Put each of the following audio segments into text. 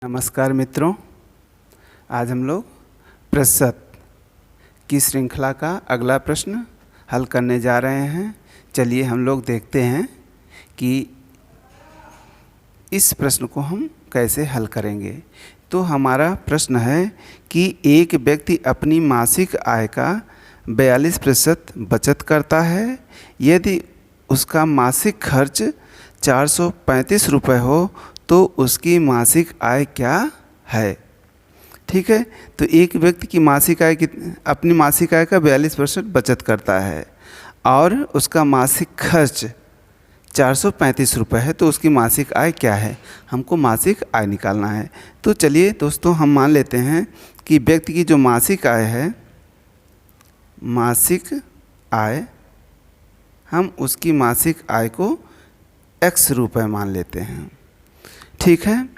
नमस्कार मित्रों, आज हम लोग प्रतिशत की श्रृंखला का अगला प्रश्न हल करने जा रहे हैं। चलिए हम लोग देखते हैं कि इस प्रश्न को हम कैसे हल करेंगे। तो हमारा प्रश्न है कि एक व्यक्ति अपनी मासिक आय का 42% बचत करता है। यदि उसका मासिक खर्च 435 रुपये हो तो उसकी मासिक आय क्या है। ठीक है, तो एक व्यक्ति की मासिक आय अपनी मासिक आय का 42% बचत करता है और उसका मासिक खर्च 435 रुपये है, तो उसकी मासिक आय क्या है। हमको मासिक आय निकालना है। तो चलिए दोस्तों, हम मान लेते हैं कि व्यक्ति की जो मासिक आय है, मासिक आय, हम उसकी मासिक आय को x रुपये मान लेते हैं। ठीक है,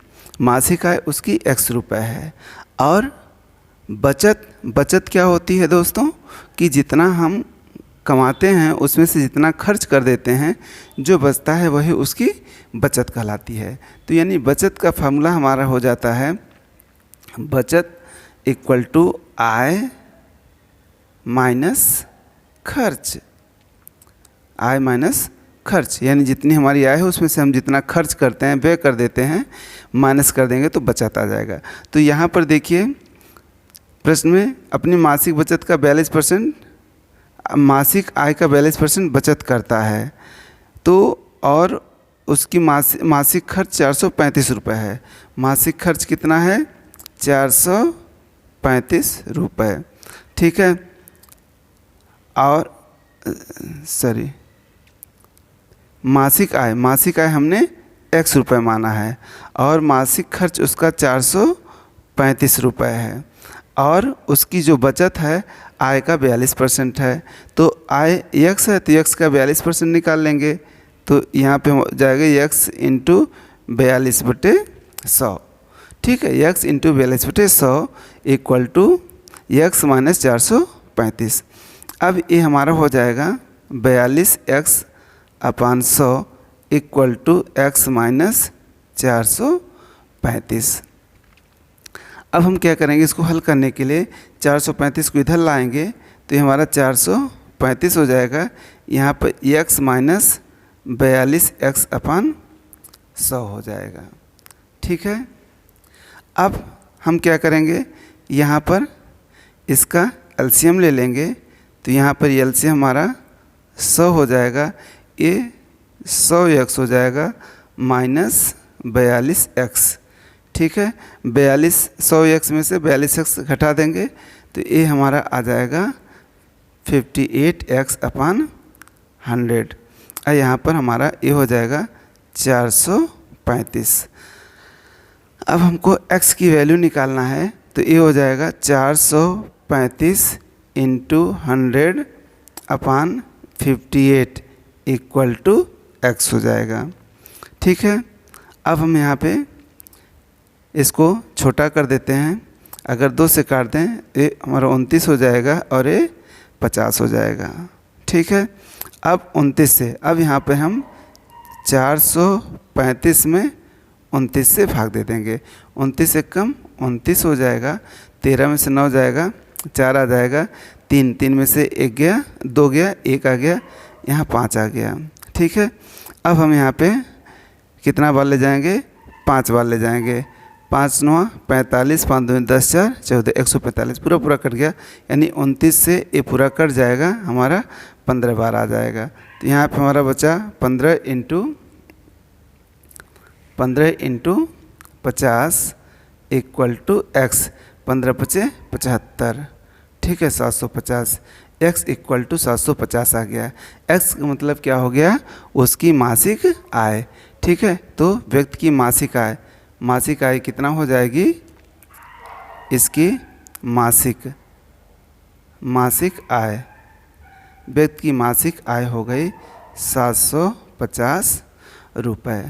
मासिक आय उसकी x रुपये है। और बचत क्या होती है दोस्तों, कि जितना हम कमाते हैं उसमें से जितना खर्च कर देते हैं, जो बचता है वही उसकी बचत कहलाती है। तो यानी बचत का फार्मूला हमारा हो जाता है बचत इक्वल टू आय माइनस खर्च। आय माइनस खर्च, यानी जितनी हमारी आय है उसमें से हम जितना खर्च करते हैं, व्यय कर देते हैं, माइनस कर देंगे तो बचत आ जाएगा। तो यहाँ पर देखिए प्रश्न में अपनी मासिक बचत का 42%, मासिक आय का 42% बचत करता है। तो और उसकी मासिक खर्च 435 रुपये है। मासिक खर्च कितना है? 435 रुपये। ठीक है, और मासिक आय हमने x रुपये माना है और मासिक खर्च उसका 435 रुपये है और उसकी जो बचत है आय का 42% है। तो आय x है तो x का 42% निकाल लेंगे। तो यहाँ पे हो जाएगा x इंटू 42/100। ठीक है, x into 42/100 equal to x minus 435। अब ये हमारा हो जाएगा 42x/100 equal to x minus 435। अब हम क्या करेंगे, इसको हल करने के लिए 435 को इधर लाएंगे तो ये हमारा 435 हो जाएगा। यहाँ पर x माइनस 42x/100 हो जाएगा। ठीक है, अब हम क्या करेंगे, यहाँ पर इसका एलसीएम ले लेंगे। तो यहाँ पर एलसीएम हमारा 100 हो जाएगा। ये 100x हो जाएगा माइनस 42x। ठीक है, 100x में से 42x घटा देंगे तो ये हमारा आ जाएगा 58x/100। और यहाँ पर हमारा ये हो जाएगा 435। अब हमको x की वैल्यू निकालना है। तो ये हो जाएगा 435 इंटू 100/58 इक्वल टू x हो जाएगा। ठीक है, अब हम यहाँ पे इसको छोटा कर देते हैं। अगर 2 से काट दें ये हमारा 29 हो जाएगा और ये 50 हो जाएगा। ठीक है, अब 29 से, अब यहाँ पे हम 435 में 29 से भाग दे देंगे। 29 से कम 29 हो जाएगा। 13 में से 9 जाएगा, 4 आ जाएगा। 3 में से 1 गया, 2 गया, 1 आ गया, यहाँ 5 आ गया। ठीक है, अब हम यहाँ पे कितना बार ले जाएंगे? 5 बार ले जाएंगे। 5 9 45, 5 2 10 4 14, 145 पूरा कट गया। यानी 29 से ये पूरा कट जाएगा, हमारा 15 बार आ जाएगा। तो यहाँ पे हमारा बचा 15 इंटू 50 इक्वल टू x। 15 × 5 = 75। ठीक है, 750। x इक्वल टू 750 आ गया। x का मतलब क्या हो गया? उसकी मासिक आय। ठीक है, तो व्यक्ति की मासिक आय कितना हो जाएगी? इसकी मासिक आय, व्यक्ति की मासिक आय हो गई 750 रुपये।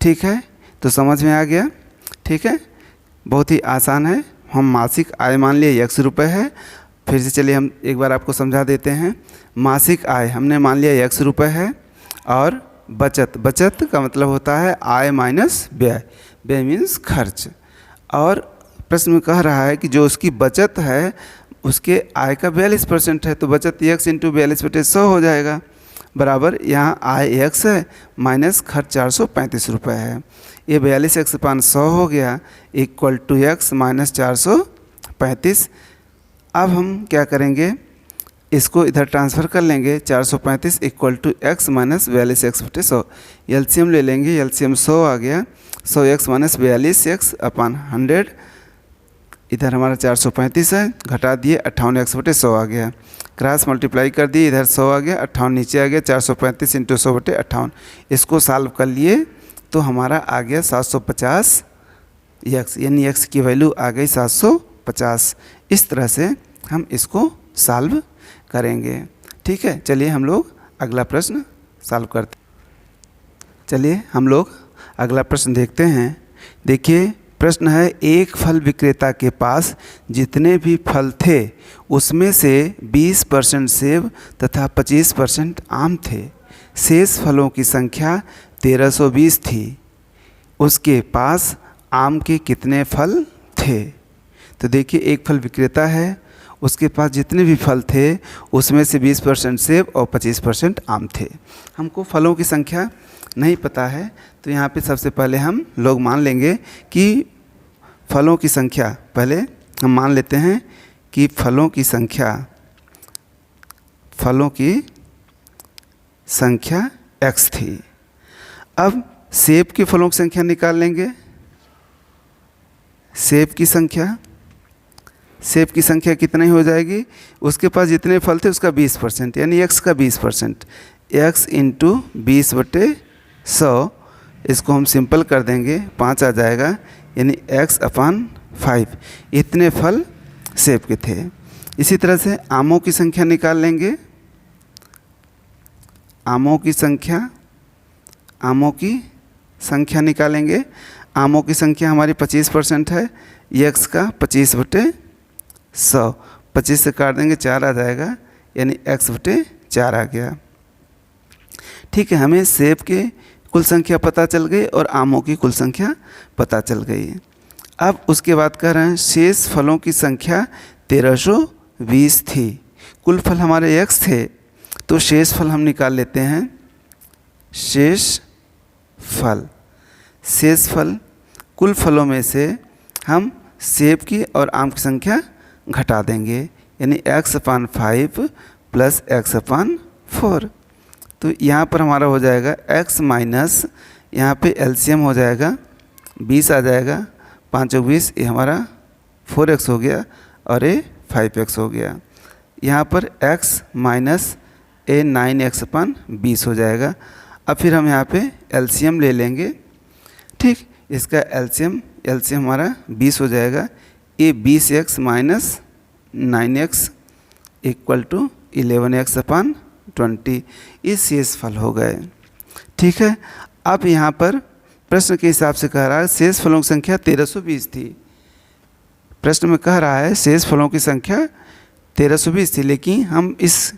ठीक है, तो समझ में आ गया। ठीक है, बहुत ही आसान है। हम मासिक आय मान लिए x रुपये है। फिर से चलिए हम एक बार आपको समझा देते हैं। मासिक आय हमने मान लिया x रुपये है और बचत का मतलब होता है आय माइनस व्यय। व्यय मीन्स खर्च। और प्रश्न में कह रहा है कि जो उसकी बचत है उसके आय का 42% है, तो बचत x इंटू 42/100 हो जाएगा, बराबर यहाँ आय x है माइनस खर्च 435 रुपये है। ये 42x/100 हो गया इक्वल टू x माइनस 435। अब हम क्या करेंगे, इसको इधर ट्रांसफ़र कर लेंगे, 435 equal to x minus 42x/100। LCM ले लेंगे, एलसीएम 100 आ गया, 100x माइनस 42x/100। इधर हमारा 435 है, घटा दिए 58x/100 आ गया, क्रॉस मल्टीप्लाई कर दिए, इधर 100 आ गया, 58 नीचे आ गया, 435 इंटू 100/58। इसको सॉल्व कर लिए तो हमारा आ गया 750x, यानी x की वैल्यू आ गई 750। इस तरह से हम इसको सॉल्व करेंगे। ठीक है, चलिए हम लोग अगला प्रश्न सॉल्व करते। चलिए हम लोग अगला प्रश्न देखते हैं। देखिए प्रश्न है, एक फल विक्रेता के पास जितने भी फल थे उसमें से 20% सेब तथा 25% आम थे। शेष फलों की संख्या 1320 थी। उसके पास आम के कितने फल थे? तो देखिए एक फल विक्रेता है, उसके पास जितने भी फल थे उसमें से 20% सेब और 25% आम थे। हमको फलों की संख्या नहीं पता है, तो यहाँ पे सबसे पहले हम लोग मान लेंगे कि फलों की संख्या, पहले हम मान लेते हैं कि फलों की संख्या x थी। अब सेब के फलों की संख्या निकाल लेंगे। सेब की संख्या कितनी हो जाएगी, उसके पास जितने फल थे उसका 20%, यानी x का 20%, x इंटू 20/100। इसको हम सिंपल कर देंगे, 5 आ जाएगा, यानी x/5। इतने फल सेब के थे। इसी तरह से आमों की संख्या निकाल लेंगे। आमों की निकालेंगे। आमों की संख्या हमारी 25% है, x का 25/100। 25 से काट देंगे 4 आ जाएगा, यानी x/4 आ गया। ठीक है, हमें सेब के कुल संख्या पता चल गई और आमों की कुल संख्या पता चल गई। अब उसके बाद कह रहे हैं शेष फलों की संख्या 1320 थी। कुल फल हमारे x थे, तो शेष फल हम निकाल लेते हैं। शेष फल कुल फलों में से हम सेब की और आम की संख्या घटा देंगे, यानी x/5 प्लस x/4। तो यहाँ पर हमारा हो जाएगा x माइनस, यहाँ पे एलसीएम हो जाएगा 20 आ जाएगा, 5 और 20, ये हमारा 4x हो गया और ये 5x हो गया। यहाँ पर x माइनस ए 9x/20 हो जाएगा। अब फिर हम यहाँ पे एलसीएम ले लेंगे। ठीक, इसका एलसीएम हमारा 20 हो जाएगा। ये 20x minus 9x equal to 11x/20, ये शेष फल हो गए। ठीक है, अब यहाँ पर प्रश्न के हिसाब से कह रहा है शेष फलों की संख्या 1320 थी। प्रश्न में कह रहा है शेष फलों की संख्या 1320 थी, लेकिन हम इस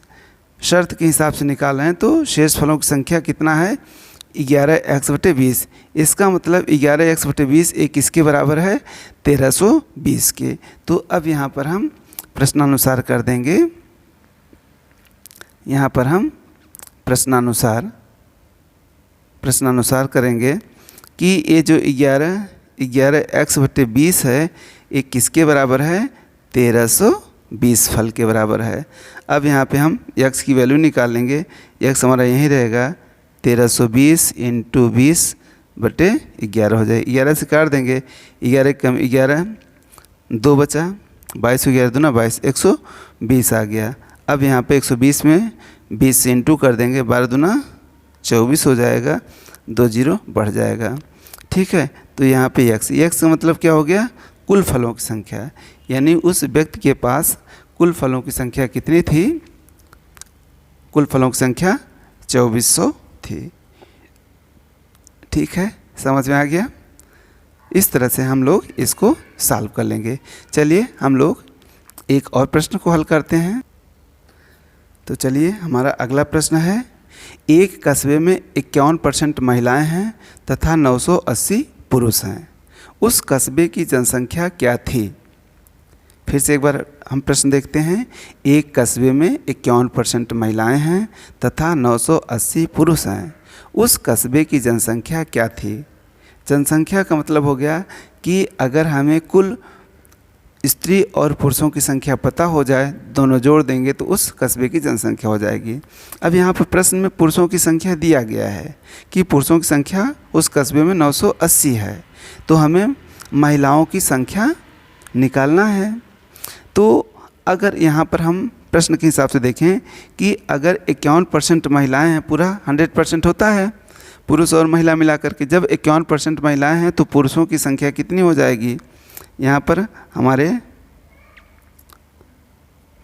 शर्त के हिसाब से निकाल रहे हैं, तो शेष फलों की संख्या कितना है, 11x/20। इसका मतलब 11x/20 एक किसके बराबर है, 1320 के। तो अब यहाँ पर हम प्रश्नानुसार कर देंगे। यहाँ पर हम प्रश्नानुसार करेंगे कि ये जो 11x/20 है ये किसके बराबर है, 1320 फल के बराबर है। अब यहाँ पे हम x की वैल्यू निकाल लेंगे। x हमारा यहीं रहेगा, 1320 इंटू 20/11 हो जाए। 11 से काट देंगे, 11 कम 11, 2 बचा, 22 11 दूना 22, 120 आ गया। अब यहाँ पे 120 में 20 से इंटू कर देंगे, 12 दूना 24 हो जाएगा, 2 0 बढ़ जाएगा। ठीक है, तो यहाँ पे x का मतलब क्या हो गया, कुल फलों की संख्या, यानी उस व्यक्ति के पास कुल फलों की संख्या कितनी थी, कुल फलों की संख्या 2400 थी। ठीक है, समझ में आ गया। इस तरह से हम लोग इसको सॉल्व कर लेंगे। चलिए हम लोग एक और प्रश्न को हल करते हैं। तो चलिए हमारा अगला प्रश्न है, एक कस्बे में 51% महिलाएं हैं तथा 980 पुरुष हैं। उस कस्बे की जनसंख्या क्या थी। फिर से एक बार हम प्रश्न देखते हैं। एक कस्बे में 51% महिलाएं हैं तथा 980 पुरुष हैं। उस कस्बे की जनसंख्या क्या थी। जनसंख्या का मतलब हो गया कि अगर हमें कुल स्त्री और पुरुषों की संख्या पता हो जाए, दोनों जोड़ देंगे तो उस कस्बे की जनसंख्या हो जाएगी। अब यहाँ पर प्रश्न में पुरुषों की संख्या दिया गया है कि पुरुषों की संख्या उस कस्बे में 980 है, तो हमें महिलाओं की संख्या निकालना है। तो अगर यहाँ पर हम प्रश्न के हिसाब से देखें कि अगर 51% महिलाएं हैं, पूरा 100% होता है पुरुष और महिला मिलाकर के, जब 51% महिलाएं हैं तो पुरुषों की संख्या कितनी हो जाएगी। यहाँ पर हमारे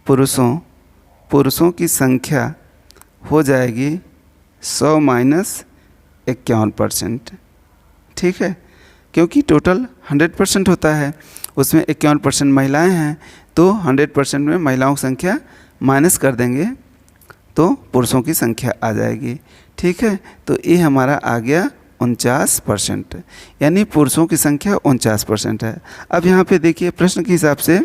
पुरुषों की संख्या हो जाएगी 100 माइनस 51%। ठीक है, क्योंकि टोटल 100% होता है, उसमें 51% महिलाएं हैं, तो 100% में महिलाओं की संख्या माइनस कर देंगे तो पुरुषों की संख्या आ जाएगी। ठीक है, तो ये हमारा आ गया 49%, यानी पुरुषों की संख्या 49% है। अब यहाँ पे देखिए प्रश्न के हिसाब से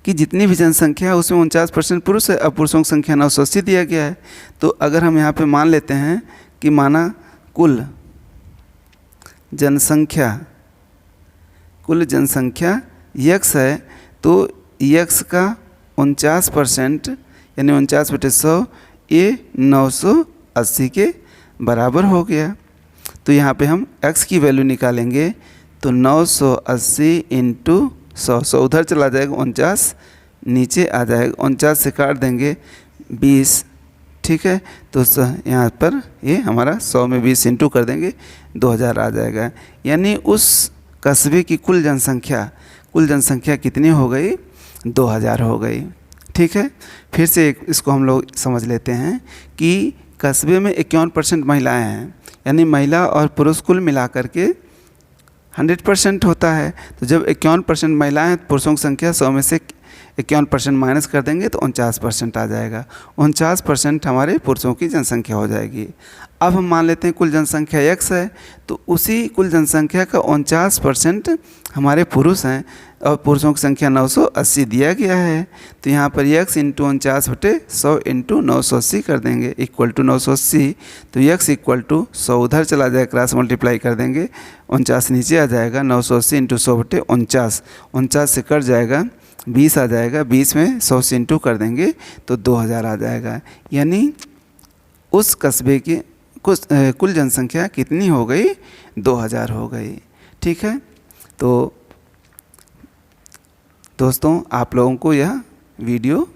कि जितनी भी जनसंख्या है उसमें 49% पुरुष है। अब पुरुषों की संख्या 980 दिया गया है, तो अगर हम यहाँ पे मान लेते हैं कि माना कुल जनसंख्या यक्स है, तो यक्स का 49% यानी 49/100 ये 980 के बराबर हो गया। तो यहाँ पे हम x की वैल्यू निकालेंगे तो 980 इंटू 100 उधर चला जाएगा, 49 नीचे आ जाएगा, 49 से काट देंगे 20। ठीक है, तो यहाँ पर ये हमारा 100 में 20 इंटू कर देंगे 2000 आ जाएगा। यानी उस कस्बे की कुल जनसंख्या कितनी हो गई, 2000 हो गई। ठीक है, फिर से इसको हम लोग समझ लेते हैं कि कस्बे में 51% महिलाएं हैं, यानी महिला और पुरुष कुल मिलाकर के 100% होता है। तो जब 51% महिलाएं हैं, पुरुषों की संख्या 100 में से 51% माइनस कर देंगे तो 49% आ जाएगा। 49% हमारे पुरुषों की जनसंख्या हो जाएगी। अब हम मान लेते हैं कुल जनसंख्या x है, तो उसी कुल जनसंख्या का 49% हमारे पुरुष हैं और पुरुषों की संख्या 980 दिया गया है। तो यहाँ पर x इंटू 49/100 इंटू 980 कर देंगे इक्वल टू 980। तो x इक्वल टू 100 उधर चला जाएगा, क्रॉस मल्टीप्लाई कर देंगे, 49 नीचे आ जाएगा, 980 इंटू 100/49, 49 से कट जाएगा, 20 आ जाएगा, 20 में 100 से इंटू कर देंगे तो 2000 आ जाएगा। यानी उस कस्बे की कुल जनसंख्या कितनी हो गई, 2000 हो गई। ठीक है, तो दोस्तों आप लोगों को यह वीडियो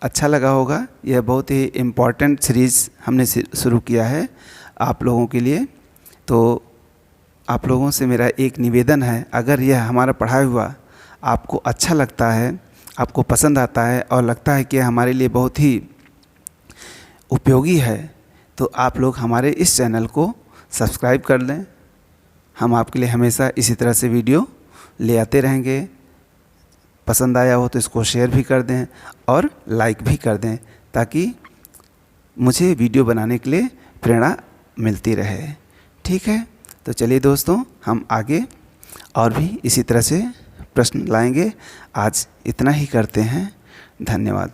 अच्छा लगा होगा। यह बहुत ही इम्पॉर्टेंट सीरीज़ हमने शुरू किया है आप लोगों के लिए। तो आप लोगों से मेरा एक निवेदन है, अगर यह हमारा पढ़ाया हुआ आपको अच्छा लगता है, आपको पसंद आता है और लगता है कि हमारे लिए बहुत ही उपयोगी है, तो आप लोग हमारे इस चैनल को सब्सक्राइब कर लें। हम आपके लिए हमेशा इसी तरह से वीडियो ले आते रहेंगे। पसंद आया हो तो इसको शेयर भी कर दें और लाइक भी कर दें, ताकि मुझे वीडियो बनाने के लिए प्रेरणा मिलती रहे। ठीक है, तो चलिए दोस्तों, हम आगे और भी इसी तरह से प्रश्न लाएंगे। आज इतना ही करते हैं। धन्यवाद।